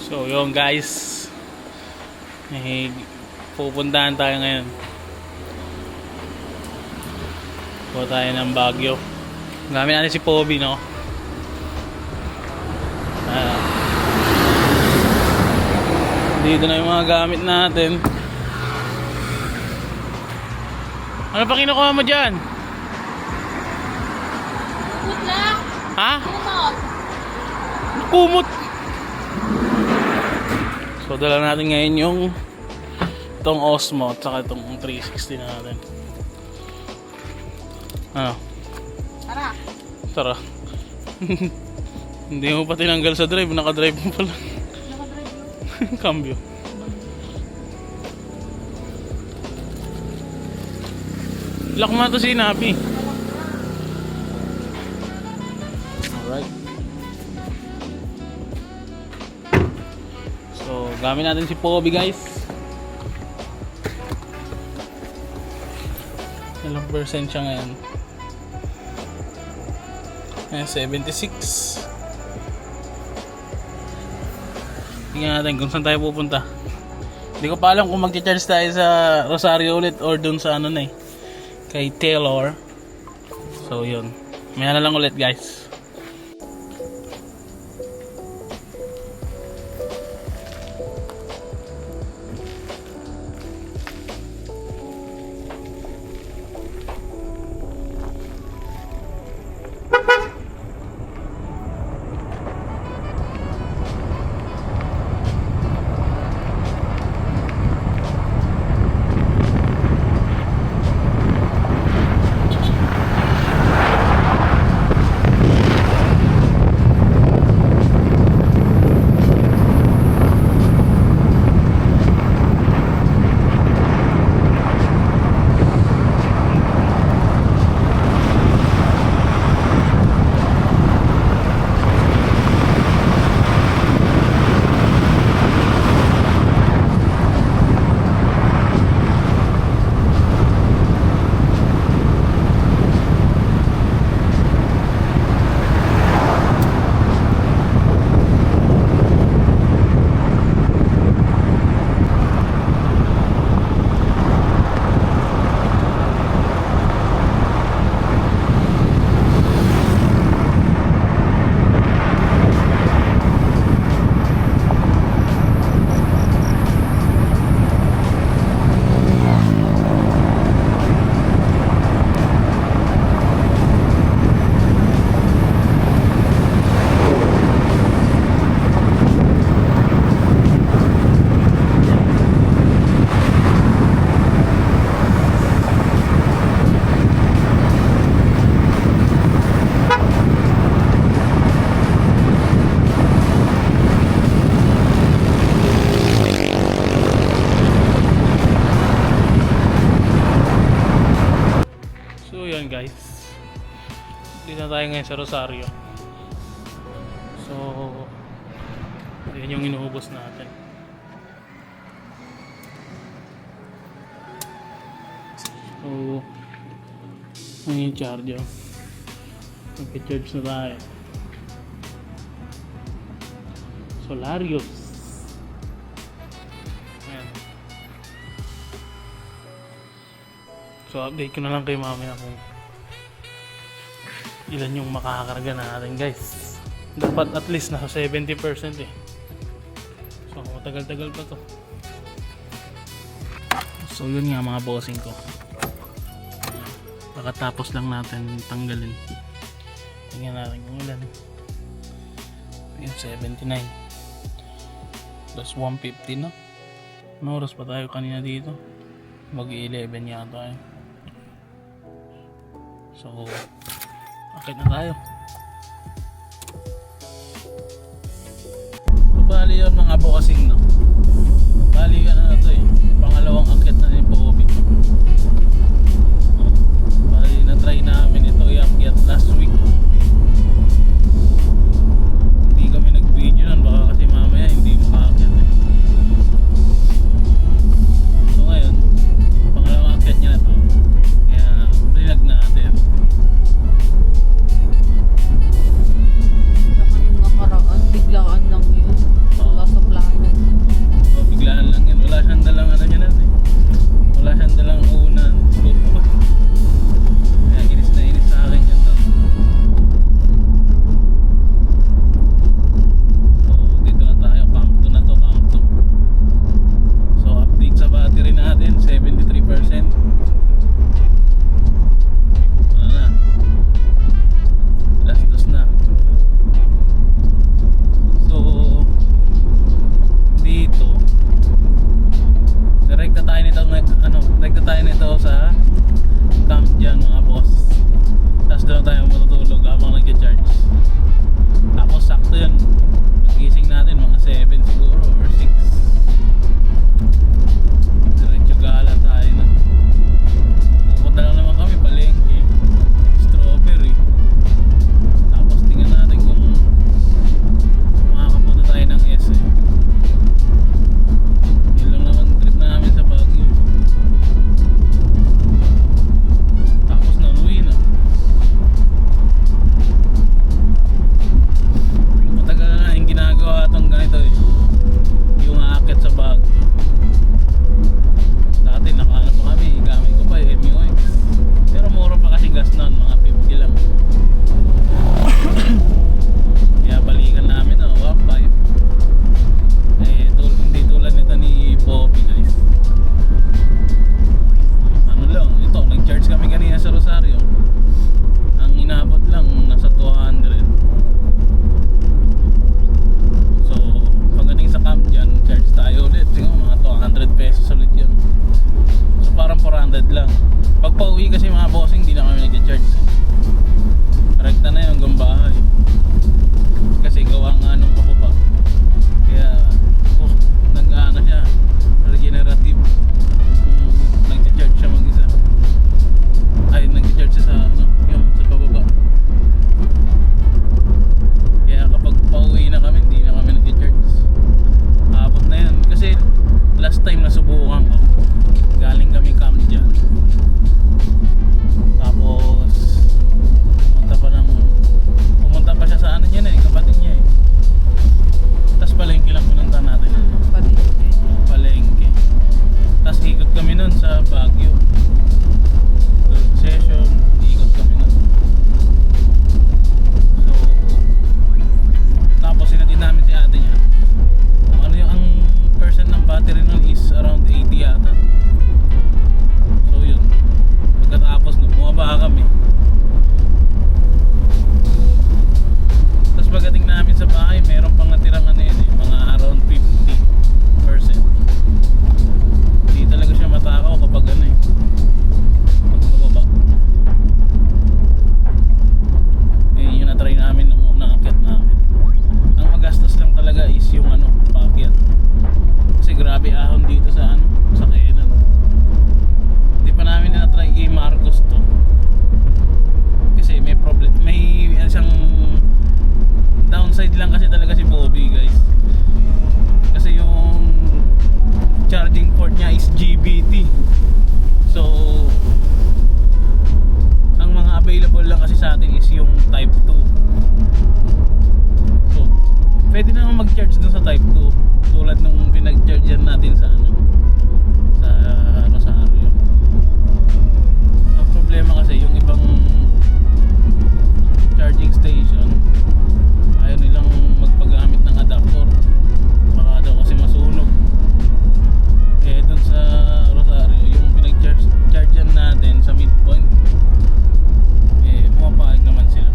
So yun guys, pupuntahan tayo ngayon. Pupunta tayo ng Baguio. Gamit natin si Poby, no? Dito na yung mga gamit natin. Ano pa kinukuha mo dyan? Kumot lang. Ha? Kumot. Kumot. So dala natin ngayon yung itong Osmo at saka itong 360 natin. Ano? Tara. Tara. Hindi mo pa tinanggal sa drive, naka-drive mo pala. Nakadrive mo. Cambio. Lock mo ito si Napi. Alright. So, gamit natin si Poby guys. Ilang percent siya ngayon? Ayan, 76. Tingnan natin kung saan tayo pupunta. Hindi ko pa alam kung mag-charge tayo sa Rosario ulit or dun sa ano na eh, kay Taylor. So yun, maya na lang ulit guys. Guys, dito na tayo ngayon sa Rosario. So yun yung inuubos natin. So ano yung charge yun? Mag-charge na tayo. Solarios. Ayan. So update ko na lang kayo mamaya kung ilan yung makakakarga natin guys. Dapat at least nasa 70% eh. So matagal-tagal pa to. So yun nga mga bossing ko. Pagkatapos lang natin tanggalin. Tingnan natin kung ilan. Yung 79 plus 150 na. Ano oras pa tayo kanina dito? Mag-11 yata eh. So akit na tayo. Bali yun mga bossing, no? Bali yun na to eh. Pangalawang akit na ni Poby. Bali na try namin ito i-akit last week. Hindi kami nag-video nun. Baka kasi mamaya hindi makakit eh. So ngayon, pangalawang akit niya na to. Kaya vlog natin. Biglaan lang yun. Wala sa plan. tulad nung pinag-chargean natin sa ano, sa Rosario. Ang problema kasi yung ibang charging station ayaw nilang magpagamit ng adapter, baka daw kasi masunog. Eh dun sa Rosario, yung pinag-chargean natin sa midpoint, eh pumapayag naman sila,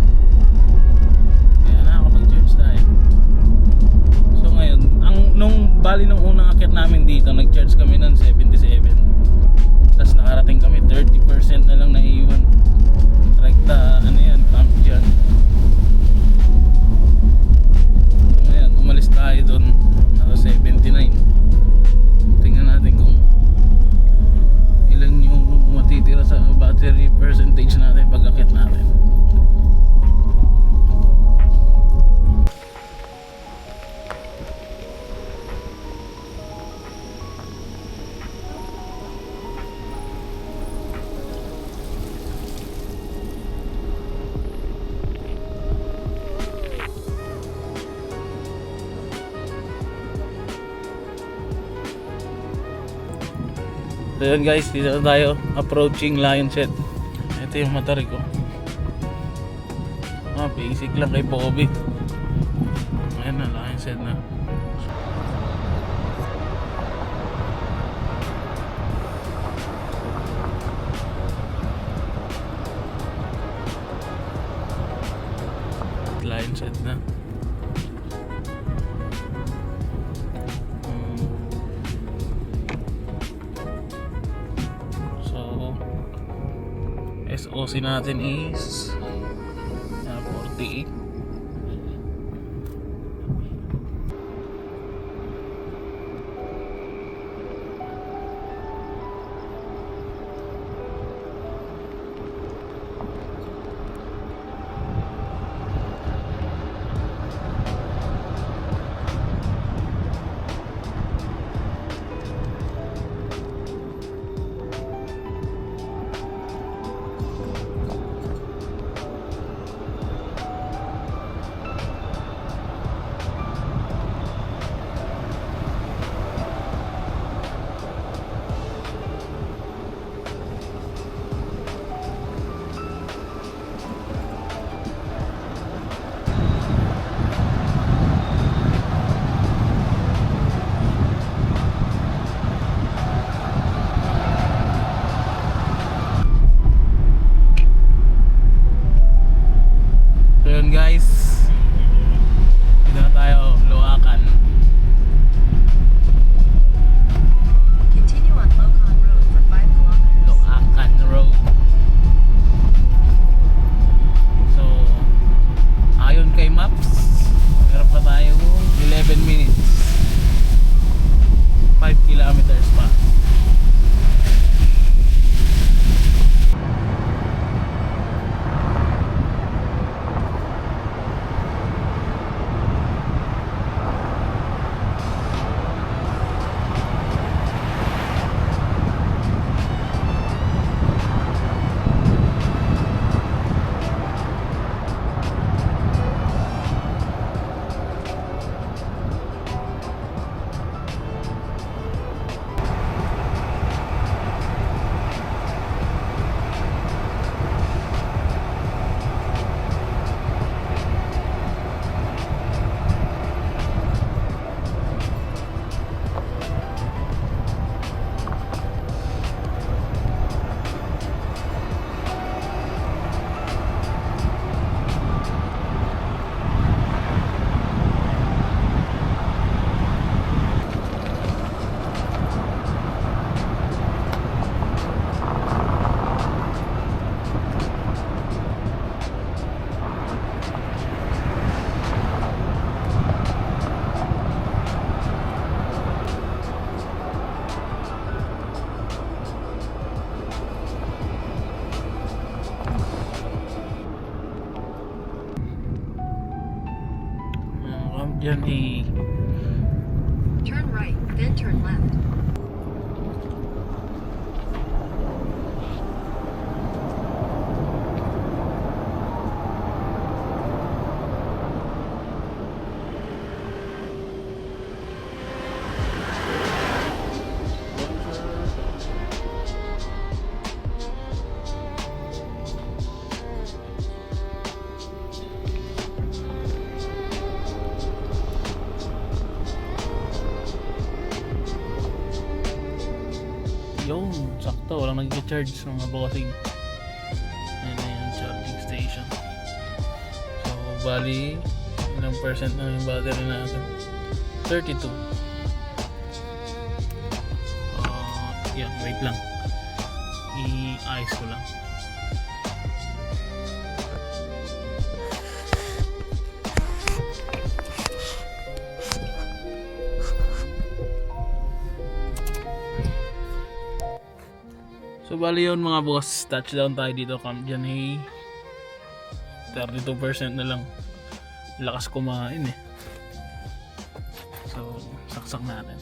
kaya nakakapag-charge tayo. So ngayon, bali nung unang akit namin dito, nag-charge kami ng 77, tapos nakarating kami 30% na lang naiwan. Rekta, ano yan, camp dyan. So ngayon, umalis tayo dun, nasa 79. Tingnan natin kung ilan yung matitira sa battery percentage natin pag akit natin. So yun guys, dito na tayo, approaching Lion's Head. Ito yung matarik ko. Basic lang kay Bobby. Ayan na, Lion's Head na. Lion's Head na. SOC natin is 48. Guys, dito na tayo, Loacan. Continue on Locan Road for 5 kilometers. Loacan Road. So, ayon kay Maps, meron pa tayo 11 minutes, 5 kilometers pa. Yan Turn right, then turn left. Yun, sakto. Walang nag-charge mga bossing. Ayan na yung charging station. So, bali, ilang percent na yung battery natin? 32. Yan, wait lang. I-ice ko lang. So bali yun mga boss, touchdown tayo dito Camp Janay. 32% na lang. Lakas kumain eh. So saksak natin.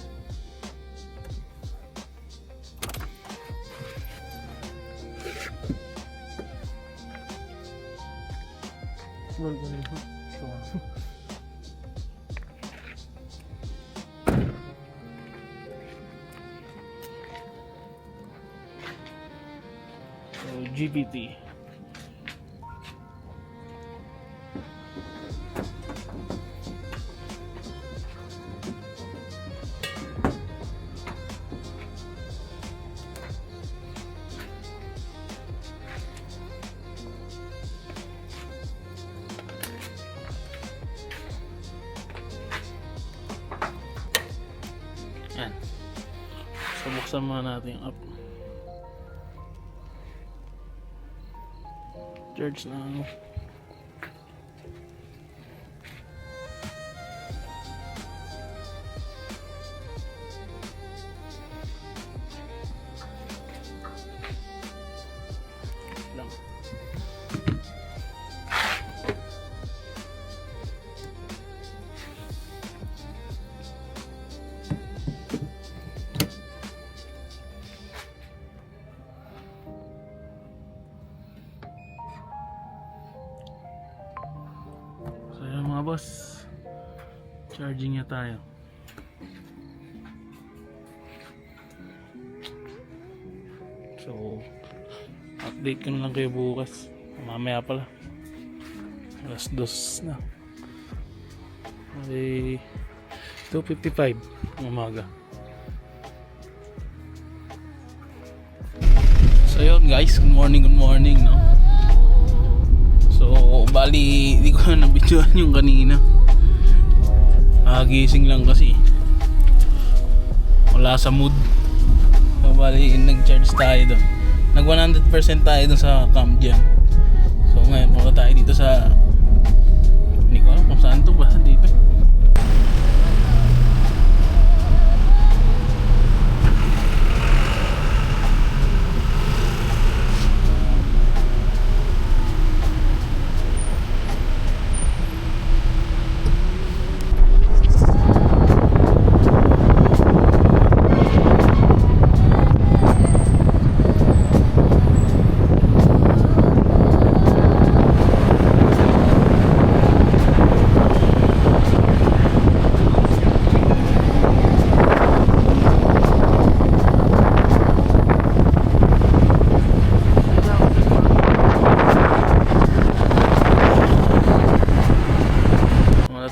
So GPT. Yan. So buksan muna natin yung app. Charge na ano. Lang. So yun mga boss, charging niya tayo. So update ko na lang kayo bukas, mamaya pala, alas 2 na. Okay, 2:55 ng umaga. So yun guys, good morning no. So bali hindi ko na nabidyoan yung kanina. Gising lang kasi wala sa mood. So bali nag-charge tayo doon. Nag 100% tayo doon sa Camp Jan. So ngayon punta tayo dito sa, hindi ko alam kung saan to ba dito.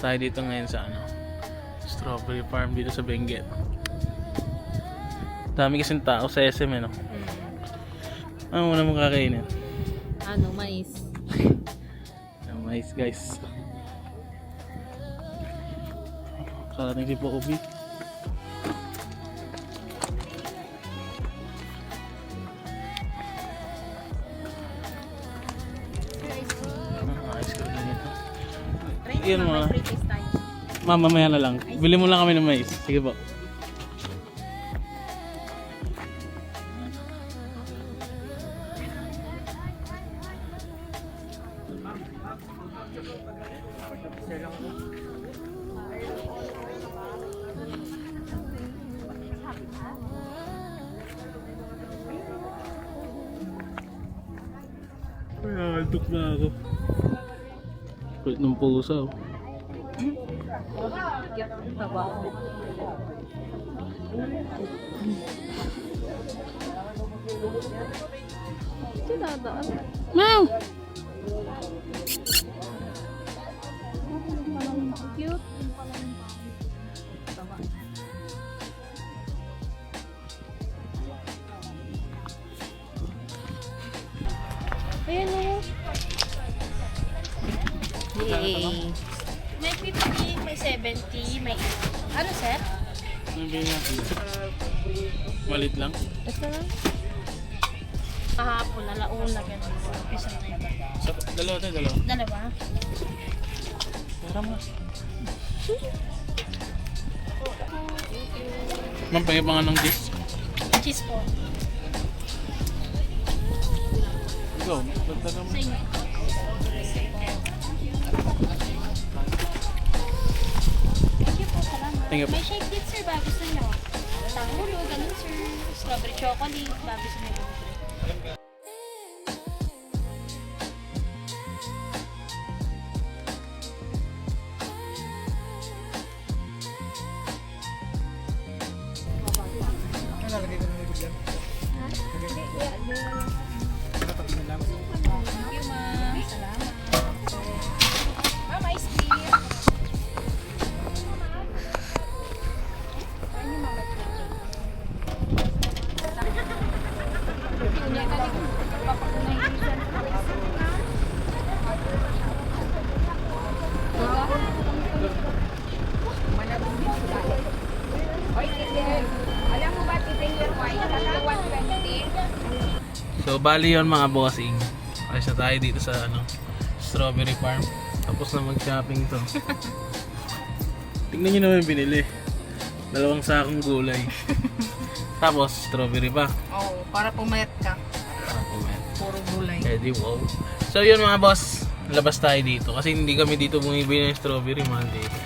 Tayo dito ngayon sa ano, strawberry farm dito sa Benguet. Dami kasing tao sa SM eh, no? Ano muna mong kakainin? Ano, mais. Mais guys. Sa ating si Pobi. Ice cream na nito. Yan mo. Mamaya na lang. Bili mo lang kami ng mais. Sige po. Altok na ako. Kulit ng pusa oh. Mau! Cute. May 50, may 70, may... Ano, sir? Ano ba natin? Malit lang. Ito lang. Kahapon, alauna, ganun. Isang na yun. Sa, dalawa tayo, dalawa. Dalawa? Pera mo. Ma'am, pagay pa nga ng dish. Cheese po. Ikaw, dagdagan mo. Sa inyo. Thank you po, salamat. Thank you po. May shake dito, sir, ba gusto nyo? Tangulo, ganun, sir. Strawberry chocolate, ba gusto nyo? Thank you, ma'am. Salamat. Ma'am, ice cream. So bali yun mga bossing. Ayos na tayo dito sa ano, strawberry farm. Tapos na mag-shopping to. Tingnan nyo naman yung binili. 2 sakong gulay. Tapos strawberry pa. Oo, para pumayat ka. Puro gulay. Eh di wow. So yun mga boss, labas tayo dito. Kasi hindi kami dito bumibili ng strawberry, mahal dito.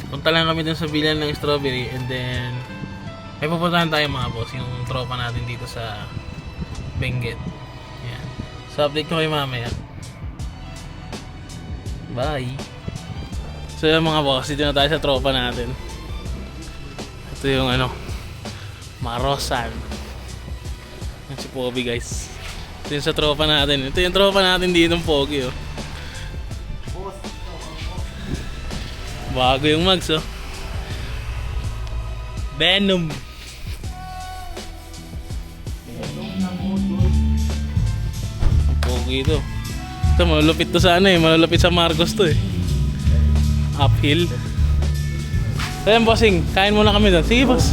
Punta lang kami dun sa bilan ng strawberry and then may pupuntahan tayo mga boss, yung tropa natin dito sa Benguet. Yan. So update ko kayo mamaya. Bye. So yun mga boss, dito na tayo sa tropa natin. Ito yung ano, Marosan. Yan si Poby guys. Ito yung sa tropa natin. Ito yung tropa natin dito ng Pogi oh. Bago yung mags oh. Venom. Ang Pogi ito. Ito malulupit to sa ano eh. Malulupit sa Marcos to eh. Uphill. So yan bossing, kain muna kami doon. Sige boss.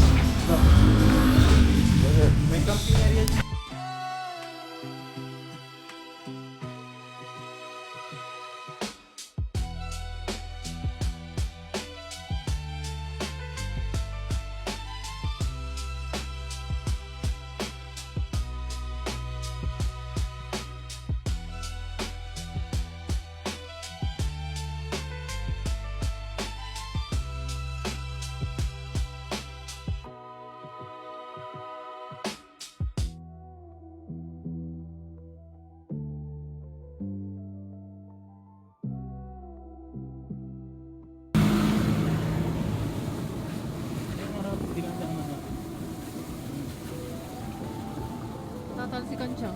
Tatalsikan siya.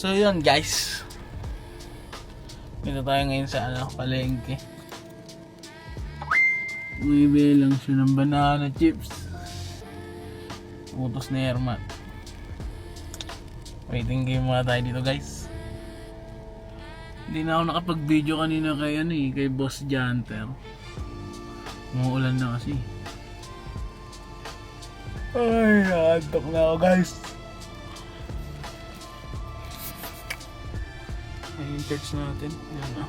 So yun guys. Dito tayo ngayon sa ano, palengke. Bumibili lang siya ng banana chips. Utos ni Herman. Waiting game muna tayo dito guys. Hindi na ako nakapag-video kanina kay kay Boss Janter. Umuulan na kasi. Ay, antok na ako guys. Ay, yung church natin. Yan na.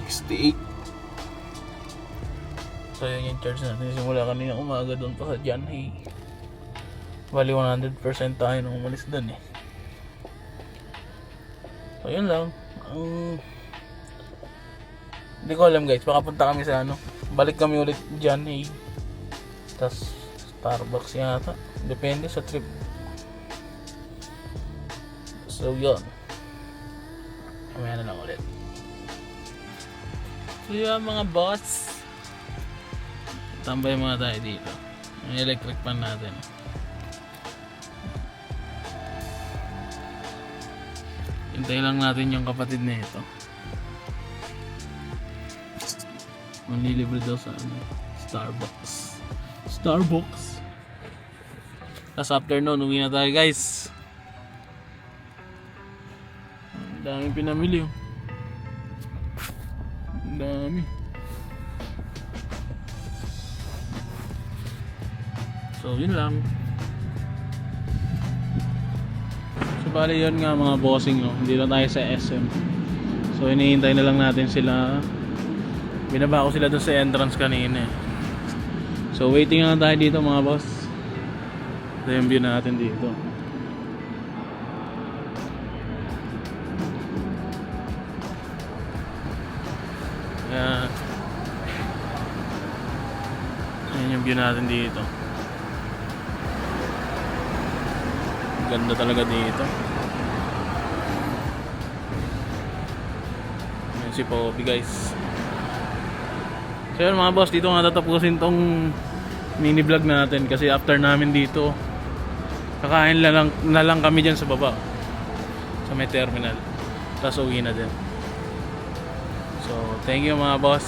68. So yun yung church natin. Simula kanina umaga doon pa sa John Hay. Bali 100% tayo nung umalis doon eh. So yun lang. Hindi ko alam guys, baka punta kami sa balik kami ulit dyan tas Starbucks yata, depende sa trip. So yun, mamaya na lang ulit. So yun mga boss, tambay mga tayo dito. Yung electric pan natin. Hintayin lang natin yung kapatid na ito. Manlilibre daw sa Starbucks. Tapos after nun, uwi na tayo guys. Ang daming pinamili oh. Ang dami. So yun lang. So bali yun nga mga bossing no. Hindi na tayo sa SM. So hinihintay na lang natin sila. Binaba ko sila doon sa entrance kanina eh. So waiting lang tayo dito mga boss. Ito yung view natin dito. Yan yung view natin dito. Ganda talaga dito. Yan si Poppy guys. So yun mga boss, dito nga tatapusin tong mini vlog natin kasi after namin dito kakain na lang kami dyan sa baba sa may terminal, tapos uwi na din. So thank you mga boss.